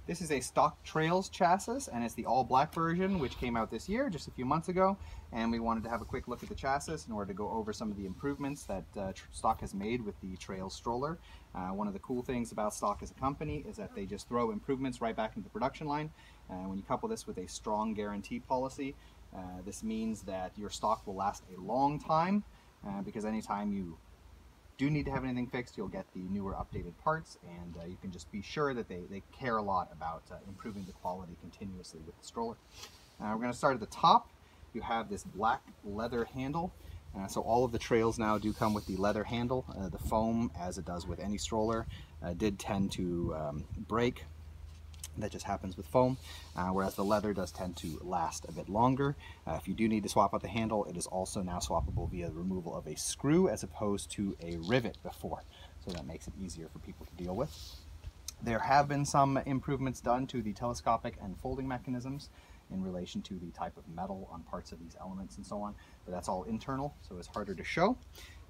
This is a stock Trails chassis, and it's the all-black version, which came out this year, just a few months ago. And we wanted to have a quick look at the chassis in order to go over some of the improvements that Stock has made with the Trails stroller. One of the cool things about Stock as a company is that they just throw improvements right back into the production line. When you couple this with a strong guarantee policy, this means that your stock will last a long time, because anytime you do need to have anything fixed, you'll get the newer updated parts, and you can just be sure that they care a lot about improving the quality continuously with the stroller. We're going to start at the top. You have this black leather handle. So all of the Trails now do come with the leather handle. The foam, as it does with any stroller, did tend to break. That just happens with foam, whereas the leather does tend to last a bit longer. If you do need to swap out the handle, it is also now swappable via the removal of a screw as opposed to a rivet before, so that makes it easier for people to deal with. There have been some improvements done to the telescopic and folding mechanisms in relation to the type of metal on parts of these elements and so on, but that's all internal, so it's harder to show.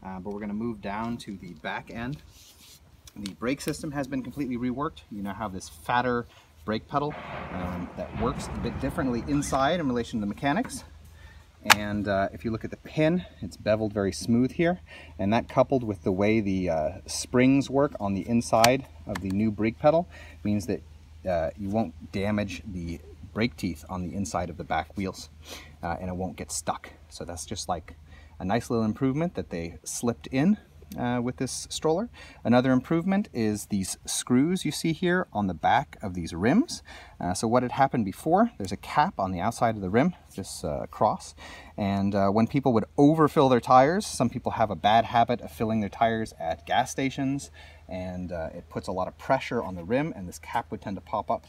But we're going to move down to the back end. The brake system has been completely reworked. You now have this fatter brake pedal that works a bit differently inside in relation to the mechanics. And if you look at the pin, it's beveled very smooth here, and that coupled with the way the springs work on the inside of the new brake pedal means that you won't damage the brake teeth on the inside of the back wheels, and it won't get stuck. So that's just like a nice little improvement that they slipped in with this stroller. Another improvement is these screws you see here on the back of these rims. So what had happened before, there's a cap on the outside of the rim, just across, and when people would overfill their tires, some people have a bad habit of filling their tires at gas stations, and it puts a lot of pressure on the rim, and this cap would tend to pop up.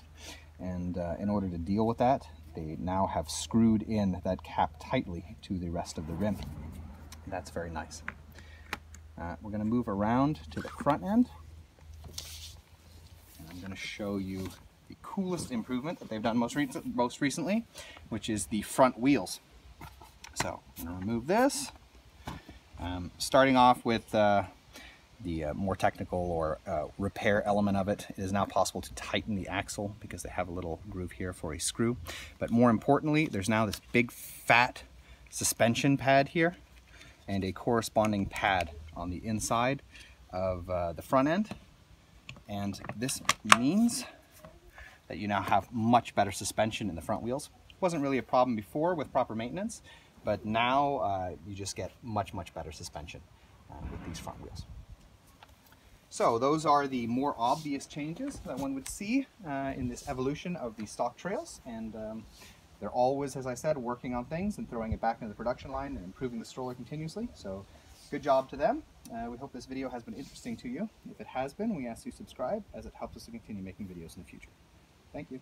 And in order to deal with that, they now have screwed in that cap tightly to the rest of the rim. And that's very nice. We're going to move around to the front end, and I'm going to show you the coolest improvement that they've done most recently, which is the front wheels. So I'm going to remove this, starting off with the more technical or repair element of it. It is now possible to tighten the axle because they have a little groove here for a screw. But more importantly, there's now this big fat suspension pad here and a corresponding pad on the inside of the front end, and this means that you now have much better suspension in the front wheels. Wasn't really a problem before with proper maintenance, but now you just get much better suspension with these front wheels. So those are the more obvious changes that one would see in this evolution of the stock Trails, and they're always, as I said, working on things and throwing it back into the production line and improving the stroller continuously. So good job to them. We hope this video has been interesting to you. If it has been, we ask you to subscribe, as it helps us to continue making videos in the future. Thank you.